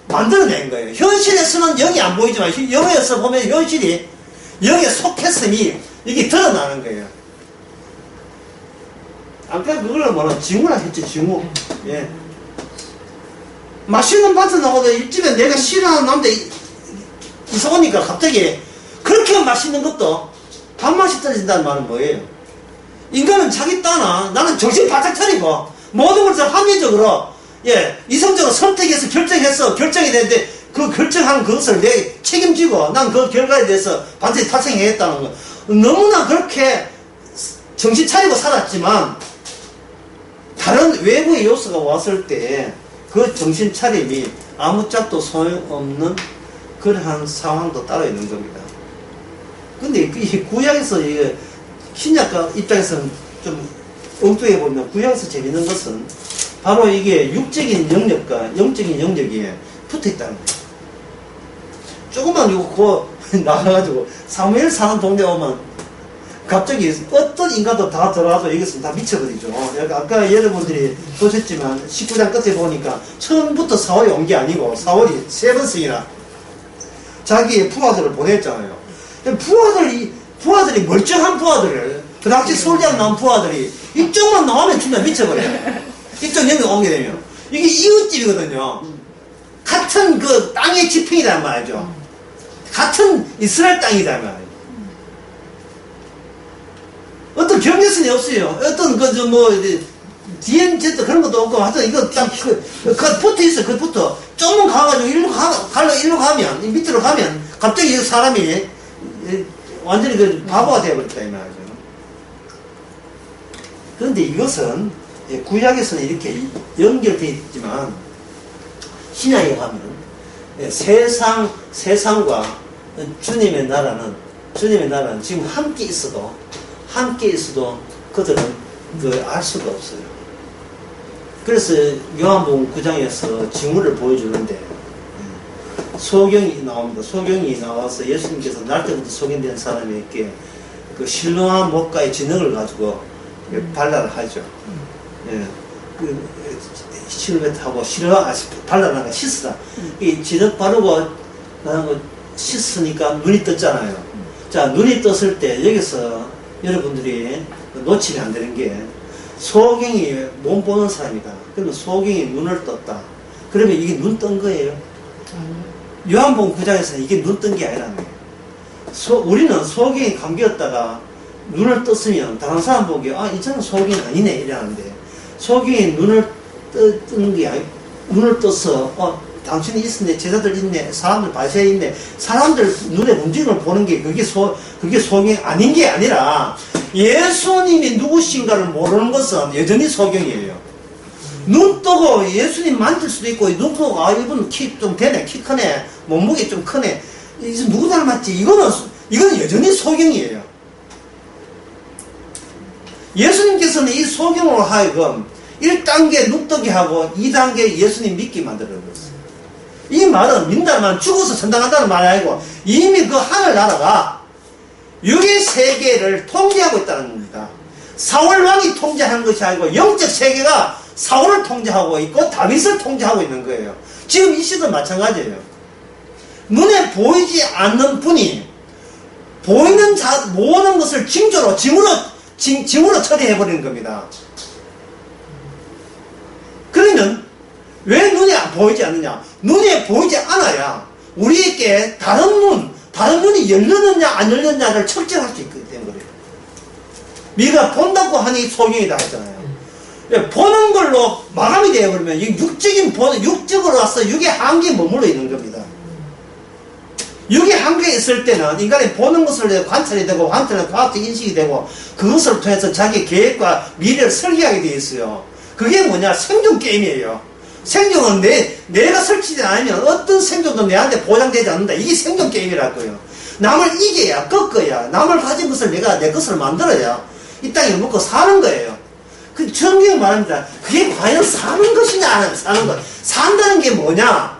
만들어낸 거예요. 현실에서는 영이 안 보이지만 영에서 보면 현실이 영에 속했음이 이게 드러나는 거예요. 아까 그걸 뭐라 징후라 했지, 징후. 예. 맛있는 밭에 나가도 이집에 내가 싫어하는 남자 이사 오니까 갑자기 그렇게 맛있는 것도 밥맛이 떨어진다는 말은 뭐예요? 인간은 자기 따나 나는 정신 바짝 차리고 모든 것을 합리적으로 이성적으로 선택해서 결정이 되는데 그 결정한 그것을 내 책임지고 난 그 결과에 대해서 반드시 달성해야겠다는 거. 너무나 그렇게 정신 차리고 살았지만 다른 외부의 요소가 왔을 때 그 정신 차림이 아무짝도 소용없는 그러한 상황도 따로 있는 겁니다. 근데 이 구약에서 신약 입장에서는 좀 엉뚱해 보면 구약에서 재밌는 것은 바로 이게 육적인 영역과 영적인 영역이 붙어 있다는 거예요. 조금만 이거 나가가지고 사무엘 사는 동네 오면 갑자기 어떤 인간도 다 들어와도 이것은 다 미쳐버리죠. 아까 여러분들이 보셨지만 19장 끝에 보니까 처음부터 사울이 온 게 아니고 사울이 3번씩이나 자기의 부하들을 보냈잖아요. 부하들이 멀쩡한 부하들을 그 당시 서울대학 나온 부하들이 이쪽만 나오면 진짜 미쳐버려요. 이쪽 영역 오게 되면 이게 이웃집이거든요. 같은 그 땅의 지평이란 말이죠. 같은 이스라엘 땅이란 말이에요. 어떤 경계선이 없어요. 어떤 DMZ 그런 것도 없고 하여튼 이거 딱 붙어 있어. 그 붙어 조금만 가가지고 일로 가면 밑으로 가면 갑자기 이 사람이 완전히 그 바보가 되어버렸다 이 말이죠. 그런데 이것은 구약에서는 이렇게 연결되어 있지만 신약에 가면 세상과 주님의 나라는 지금 함께 있어도 그들은 알 수가 없어요. 그래서 요한복음 9장에서 징후를 보여주는데 소경이 나옵니다. 소경이 나와서 예수님께서 날 때부터 소경된 사람에게 그 실로암 목가의 진흙을 가지고 발라를 하죠. 그 실루엣하고 발라라가 씻으라. 이 진흙 바르고 씻으니까 눈이 떴잖아요. 자, 눈이 떴을 때 여기서 여러분들이 놓치면 안 되는 게 소경이 못 보는 사람이다. 그러면 소경이 눈을 떴다. 그러면 이게 눈 뜬 거예요. 요한복음 9장에서는 이게 눈 뜬 게 아니라는 거예요. 우리는 소경이 감기였다가 눈을 떴으면 다른 사람 보기에 이 사람은 소경이 아니네 이러는데 소경이 눈을 뜨는 게 아니고 눈을 떠서 당신이 있었네, 제자들 있네, 사람들 바시에 있네, 사람들 눈에 움직임을 보는 게 그게 소경이 아닌 게 아니라 예수님이 누구신가를 모르는 것은 여전히 소경이에요. 눈 뜨고 예수님 만질 수도 있고 눈 뜨고 이분 키 좀 되네, 키 크네, 몸무게 좀 크네, 이제 누구 닮았지? 이거는 여전히 소경이에요. 예수님께서는 이 소경으로 하여금 1단계 눈 뜨게 하고 2단계 예수님 믿게 만들어버렸어요. 이 말은 믿는다는 죽어서 전당한다는 말이 아니고 이미 그 하늘나라가 육의 세계를 통제하고 있다는 겁니다. 사울 왕이 통제하는 것이 아니고 영적 세계가 사울을 통제하고 있고 다윗을 통제하고 있는 거예요. 지금 이 시도 마찬가지예요. 눈에 보이지 않는 분이 보이는 모든 것을 징조로 징후로 처리해버리는 겁니다. 그러면 왜 눈에 보이지 않느냐? 눈에 보이지 않아야 우리에게 다른 눈이 열렸느냐 안 열렸느냐를 측정할 수 있기 때문에 그래요. 우리가 본다고 하니 소경이다 했잖아요. 보는 걸로 마감이 되어버리면 육적으로 와서 육의 한계에 머물러 있는 겁니다. 육의 한계에 있을 때는 인간이 보는 것을 관찰이 되고 관찰은 과학적 인식이 되고 그것을 통해서 자기 계획과 미래를 설계하게 되어 있어요. 그게 뭐냐? 생존 게임이에요. 생존은 내가 설치지 않으면 어떤 생존도 내한테 보장되지 않는다. 이게 생존 게임이라고요. 남을 이겨야, 꺾어야, 남을 가진 것을 내가 내 것을 만들어야 이 땅에 먹고 사는 거예요. 그 성경이 말합니다. 그게 과연 사는 것이냐, 안 사는 것. 산다는 게 뭐냐?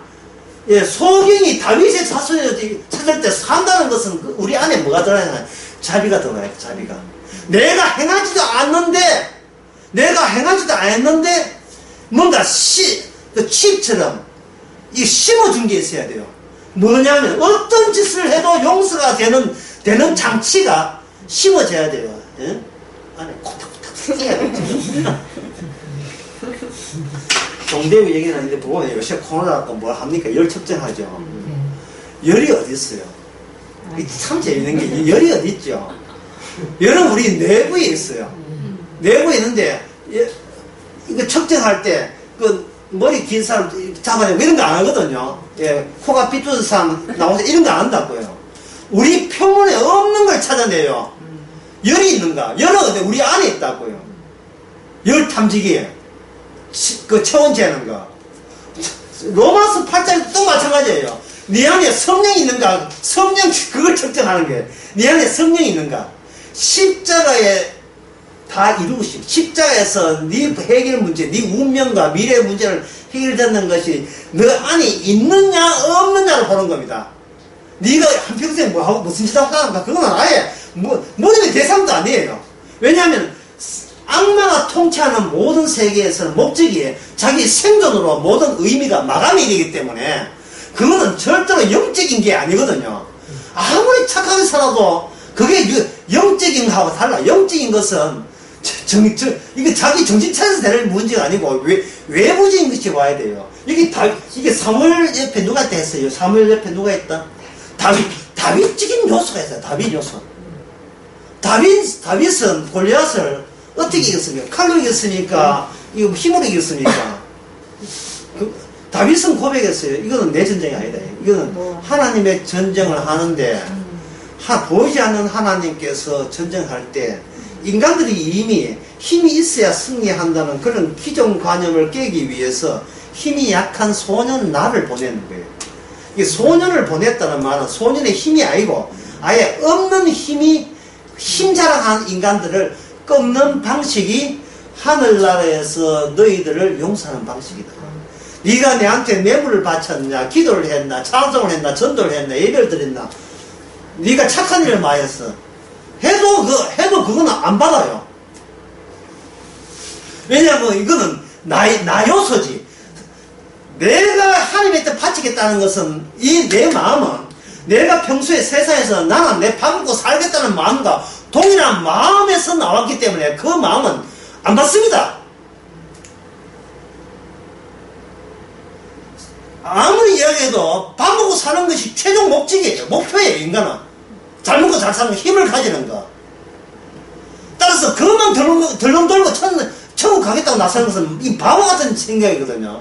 소경이 다윗의 자손을 찾을 때 산다는 것은 우리 안에 뭐가 들어있냐? 자비가 들어가요, 자비가. 내가 행하지도 않았는데, 뭔가 그 칩처럼, 이 심어준 게 있어야 돼요. 뭐냐면, 어떤 짓을 해도 용서가 되는 장치가 심어져야 돼요. 예? 안에 코탁코탁 해야 돼요. 동대구 얘기는 하는데, 보면 요새 코로나가 뭐 합니까? 열 척정하죠. 열이 어디 있어요? 참 재밌는 게 열이 어디 있죠? 열은 우리 내부에 있어요. 내부에 있는데 이거 척정할 때 그 머리 긴 사람 잡아내고 이런 거 안 하거든요. 예, 코가 삐뚤은 사람 나오서 이런 거 안 한다고요. 우리 표면에 없는 걸 찾아내요. 열이 있는가? 열은 근데 우리 안에 있다고요. 열 탐지기에 그 체온 재는 거. 로마서 8장도 또 마찬가지예요. 네 안에 성령이 있는가? 성령 그걸 측정하는 게 네 안에 성령이 있는가? 십자가에 다 이루신 십자가에서 네 해결 문제, 네 운명과 미래 문제를 해결되는 것이 너 안에 있느냐 없느냐로 보는 겁니다. 네가 한평생 뭐 하고 무슨 짓 하고 하는가? 그거는 아예 모든 대상도 아니에요. 왜냐하면 악마가 통치하는 모든 세계에서는 목적이 자기 생존으로 모든 의미가 마감이 되기 때문에 그거는 절대로 영적인 게 아니거든요. 아무리 착하게 살아도 그게 영적인 거하고 달라. 영적인 것은 이게 자기 정신 차려서 될 문제가 아니고 외부적인 것이 와야 돼요. 이게 사무엘 옆에 누가 했어요? 사무엘 옆에 누가 했다? 다윗적인 요소가 있어요. 다윗 요소. 다윗은 골리앗을 어떻게 이겼습니까? 칼로 이겼습니까? 이거 힘으로 이겼습니까? 다윗은 고백했어요. 이거는 내 전쟁이 아니다. 이거는 하나님의 전쟁을 하는데 보이지 않는 하나님께서 전쟁할 때 인간들이 이미 힘이 있어야 승리한다는 그런 기존관념을 깨기 위해서 힘이 약한 소년 나를 보내는 거예요. 이 소년을 보냈다는 말은 소년의 힘이 아니고 아예 없는 힘 자랑한 인간들을 꺾는 방식이 하늘나라에서 너희들을 용서하는 방식이다. 네가 내한테 뇌물을 바쳤냐, 기도를 했나, 찬송을 했나, 전도를 했나, 예배를 드렸나, 네가 착한 일을 많이 했어. 해도 그거는 안 받아요. 왜냐하면 이거는 나 요소지. 내가 하나님의 뜻 바치겠다는 것은 내 마음은 내가 평소에 세상에서 나는 내 밥 먹고 살겠다는 마음과 동일한 마음에서 나왔기 때문에 그 마음은 안 받습니다. 아무리 이야기해도 밥 먹고 사는 것이 최종 목적이에요. 목표예요. 인간은 잘 먹고 잘 사는 힘을 가지는 거. 따라서 그것만 덜렁덜렁 천국 가겠다고 나서는 것은 이 바보 같은 생각이거든요.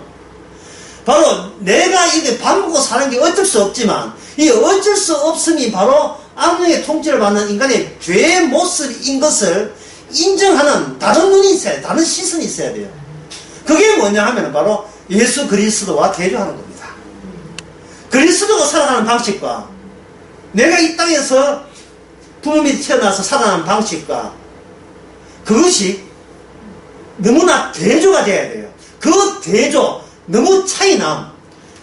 바로 내가 이게 밥 먹고 사는 게 어쩔 수 없지만 이 어쩔 수 없음이 바로 악령의 통치를 받는 인간의 죄의 모습인 것을 인정하는 다른 눈이 있어야 돼요. 다른 시선이 있어야 돼요. 그게 뭐냐 하면 바로 예수 그리스도와 대조하는 겁니다. 그리스도가 살아가는 방식과 내가 이 땅에서 부모 밑에 태어나서 살아가는 방식과 그것이 너무나 대조가 돼야 돼요. 그 대조 너무 차이남.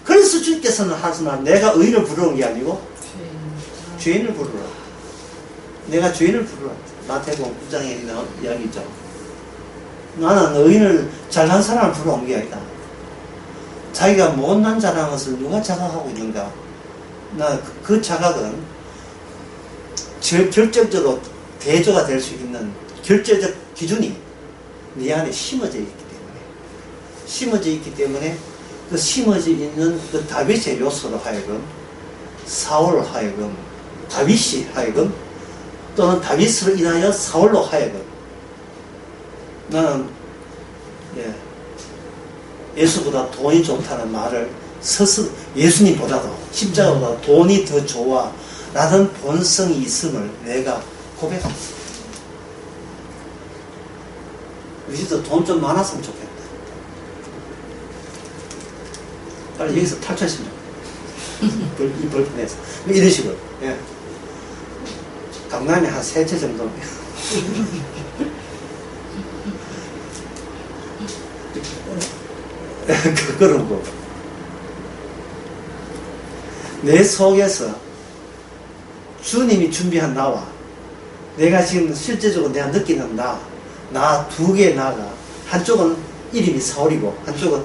그래서 주님께서는 하시나 내가 의인을 부르는 게 아니고 죄인을 부르라. 내가 죄인을 부르라. 마태복음 9장에 있는 이야기죠. 나는 의인을 잘난 사람을 부르는 게 아니다. 자기가 못난 자라는 것을 누가 자각하고 있는가? 나 그 자각은 결정적으로 대조가 될 수 있는 결정적 기준이 네 안에 심어져 있기 때문에 그 심어져 있는 그 다윗의 요소로 하여금 사울로 하여금 다윗이 하여금 또는 다윗으로 인하여 사울로 하여금 나는 예수보다 돈이 좋다는 말을 스스로 예수님보다도 십자가보다 돈이 더 좋아 라는 본성이 있음을 내가 고백합니다. 우리도 돈 좀 많았으면 좋겠다. 빨리 여기서 탈출했으면 좋겠다. 이 벌판에서 이런 식으로. 예. 강남에 한 3채 정도. 그런 거. 내 속에서 주님이 준비한 나와 내가 지금 실제적으로 내가 느끼는 나 두 개의 나가 한쪽은 이름이 사울이고 한쪽은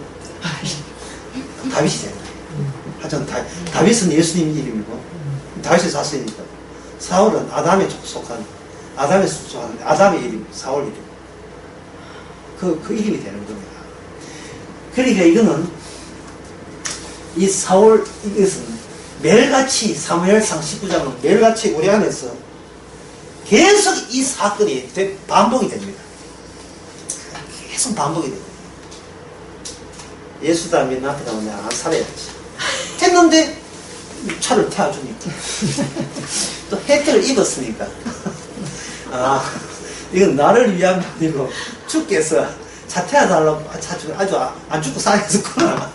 다윗이 되는 거예요. 하여튼 다윗은 예수님 이름이고 다윗의 자손이니까 사울은 아담에 속한 아담의 이름, 사울 이름. 그 이름이 되는 겁니다. 그러니까 이거는 이 사울 이것은 매일같이 사무엘상 19장은 매일같이 우리 안에서 계속 이 사건이 반복이 됩니다. 계속 반복이 됩니다. 예수다 면 앞에 나오면 내가 안 살아야지 했는데 차를 태워주니까 또 혜택을 입었으니까 이건 나를 위한 게 아니고 주께서 차 태워달라고 아주 안 죽고 살아있었구나.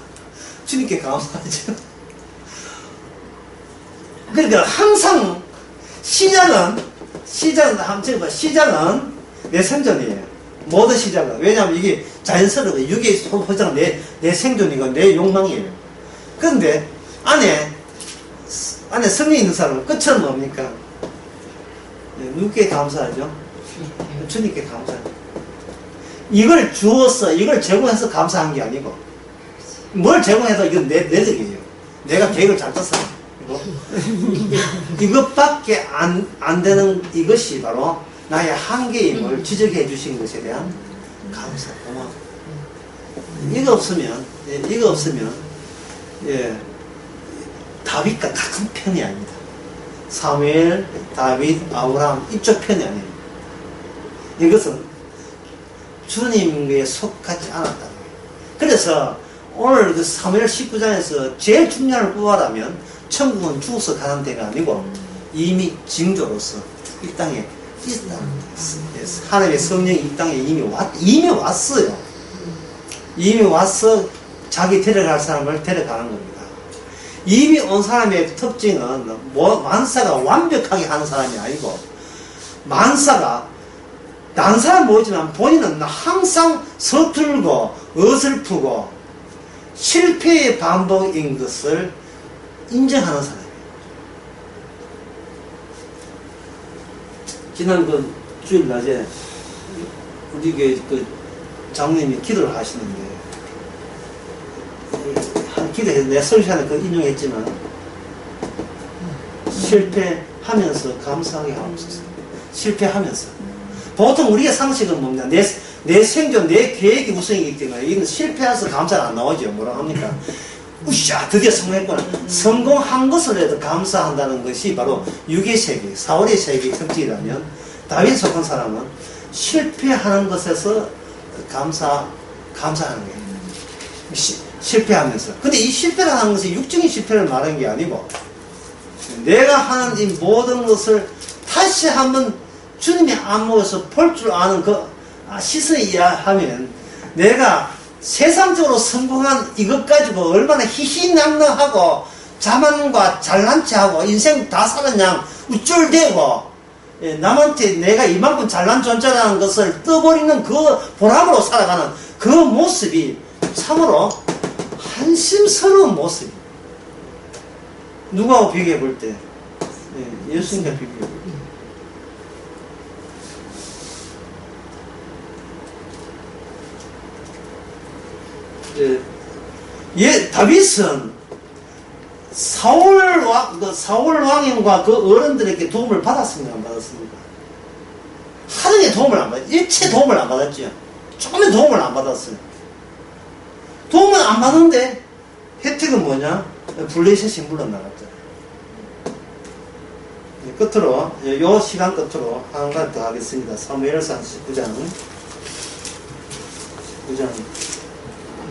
주님께 감사하죠. 그러니까 항상 시작은 내 생존이에요. 모든 시작은. 왜냐하면 이게 자연스러워요. 육의 포장 내 생존이고 내 욕망이에요. 그런데 안에 성령이 있는 사람은 끝은 뭡니까? 누구께 감사하죠? 주님께 감사하죠. 이걸 주어서 이걸 제공해서 감사한 게 아니고 뭘 제공해서 이건 내 덕이에요. 내가 계획을 잘 짰어요. 이것밖에 안 되는 이것이 바로 나의 한계임을 지적해 주신 것에 대한 감사, 고마워. 이거 없으면 다윗과 같은 편이 아닙니다. 사무엘, 다윗, 아브라함 이쪽 편이 아닙니다. 이것은 주님에 속하지 않았다는 거예요. 그래서 오늘 그 사무엘 19장에서 제일 중요한 걸 뽑아라면 천국은 죽어서 가는 데가 아니고 이미 징조로서 이 땅에 있다는 거예요. 하나님의 성령이 이 땅에 이미 왔어요. 이미 와서 자기 데려갈 사람을 데려가는 겁니다. 이미 온 사람의 특징은 만사가 완벽하게 하는 사람이 아니고 만사가 다른 사람 모르지만 본인은 항상 서툴고 어설프고 실패의 반복인 것을 인정하는 사람이에요. 지난 그 주일 낮에 우리 교회 그 장로님이 기도를 하시는데 한 기도해서 내 설교 시간에 그 인용했지만 실패하면서 감사하게 하옵소서. 실패하면서 보통 우리의 상식은 뭡니까? 내 생존, 내 계획이 우선이기 때문에 이건 실패해서 감사가 안 나오죠. 뭐라 합니까? 우샤 드디어 성공했구나. 성공한 것을 해도 감사한다는 것이 바로 육의 세계, 사울의 세계의 특징이라면 다윗 속한 사람은 실패하는 것에서 감사하는 거예요. 실패하면서. 근데 이 실패를 하는 것이 육적인 실패를 말하는 게 아니고 내가 하는 이 모든 것을 다시 한번 주님의 안목에서 볼 줄 아는 그 시선에 의하면 내가 세상적으로 성공한 이것 가지고 얼마나 희희낙낙하고 자만과 잘난 체하고 인생 다 살았냐 우쭐대고 남한테 내가 이만큼 잘난 존재라는 것을 떠버리는 그 보람으로 살아가는 그 모습이 참으로 한심스러운 모습이에요. 누구하고 비교해 볼 때? 예수님과 비교해 볼 때. 다윗은 사울 왕님과 그 어른들에게 도움을 받았습니까? 안 받았습니까? 하늘의 도움을 안 받았죠. 일체 도움을 안 받았죠. 조금의 도움을 안 받았어요. 도움을 안 받는데 혜택은 뭐냐? 블레셋이 물러나갔죠. 끝으로, 요 시간 끝으로 한 가지 더 하겠습니다. 사무엘상 19장.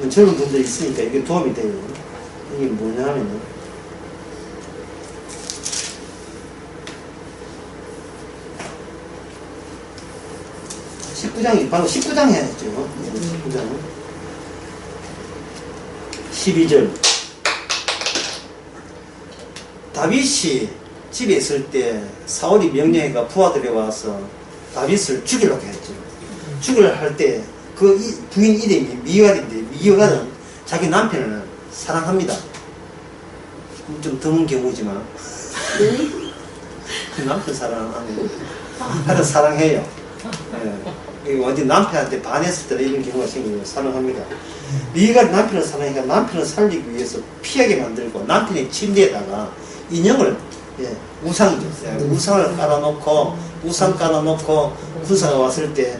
젊은 분들 있으니까 이게 도움이 돼요. 이게 뭐냐 하면은, 바로 19장 해야죠. 19장. 12절. 다윗이 집에 있을 때 사울이 명령해가 부하들이 와서 다윗을 죽이려고 했죠. 죽이려고 할 때 그 부인 이름이 미갈인데 미갈은 자기 남편을 사랑합니다. 좀 드문 경우지만 남편 사랑하는 하여튼 사랑해요. 예. 완전 남편한테 반했을 때 이런 경우가 생기면 사랑합니다. 미갈이 남편을 사랑하니까 남편을 살리기 위해서 피하게 만들고 남편의 침대에다가 인형을 우상이죠. 우상을 깔아놓고 우상 깔아놓고 군사가 왔을 때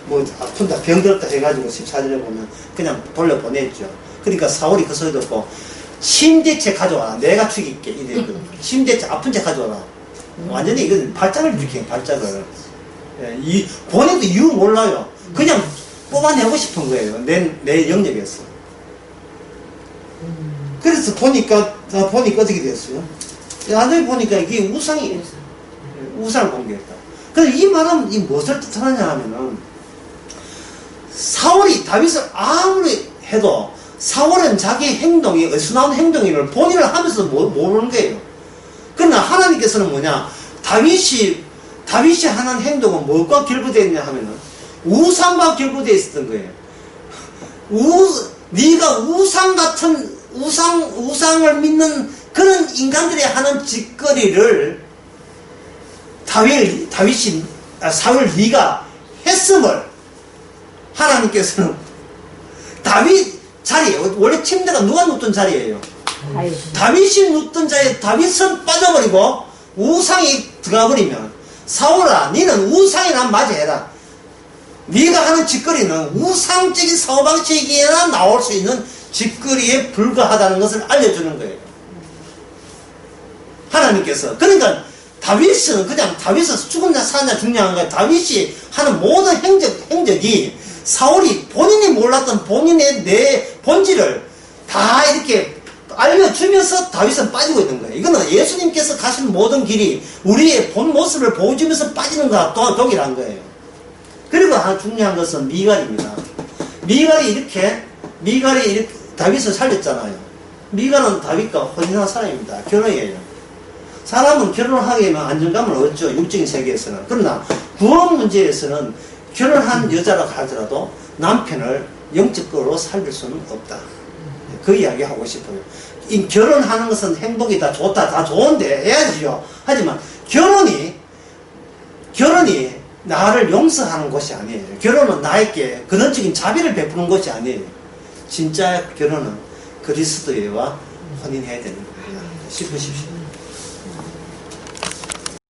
뭐 아픈다 병들었다 해가지고 14절에 보면 그냥 돌려보냈죠. 그러니까 사울이 그 소리 듣고 침대채 가져와라 내가 죽일게 이랬거든. 침대채 아픈 채 가져와라. 완전히 이건 발작을 일으켜요. 발작을. 이 본인도 이유 몰라요. 그냥 뽑아내고 싶은 거예요. 내 영역에서. 그래서 보니까 어떻게 됐어요? 나중에 보니까 이게 우상이에요. 우상을 공개했다. 그래서 이 말은 이 무엇을 뜻하느냐 하면은 사울이 다윗을 아무리 해도 사울은 자기 행동이 어수나운 행동임을 본인을 하면서 모르는 거예요. 그러나 하나님께서는 뭐냐? 다윗이 하는 행동은 무엇과 결부되어 있냐 하면은 우상과 결부되어 있었던 거예요. 네가 우상 같은 우상을 믿는 그런 인간들이 하는 짓거리를 사울 네가 했음을 하나님께서는 다윗 자리에 원래 침대가 누가 눕던 자리예요. 다윗이 눕던 자리에 다윗은 빠져버리고 우상이 들어가버리면 사울아 너는 우상이나 맞이해라. 네가 하는 짓거리는 우상적인 사고방식이나 나올 수 있는 짓거리에 불과하다는 것을 알려주는 거예요. 하나님께서. 그러니까 다윗은 그냥 다윗은 죽었냐 사냐 중요한 거예요. 다윗이 하는 모든 행적이 사울이 본인이 몰랐던 본인의 내 본질을 다 이렇게 알려주면서 다윗은 빠지고 있는 거예요. 이거는 예수님께서 가신 모든 길이 우리의 본 모습을 보여주면서 빠지는 거와 동일한 거예요. 그리고 하나 중요한 것은 미갈입니다. 미갈이 이렇게 다윗을 살렸잖아요. 미갈은 다윗과 혼인한 사람입니다. 결혼이에요. 사람은 결혼하게 되면 안정감을 얻죠. 육적인 세계에서는. 그러나 구원 문제에서는 결혼한 여자라 하더라도 남편을 영적으로 살릴 수는 없다. 그 이야기 하고 싶어요. 이 결혼하는 것은 행복이다, 좋다, 다 좋은데 해야지요. 하지만 결혼이 나를 용서하는 것이 아니에요. 결혼은 나에게 근원적인 자비를 베푸는 것이 아니에요. 진짜 결혼은 그리스도와 혼인해야 되는 거예요. 싶으십시오.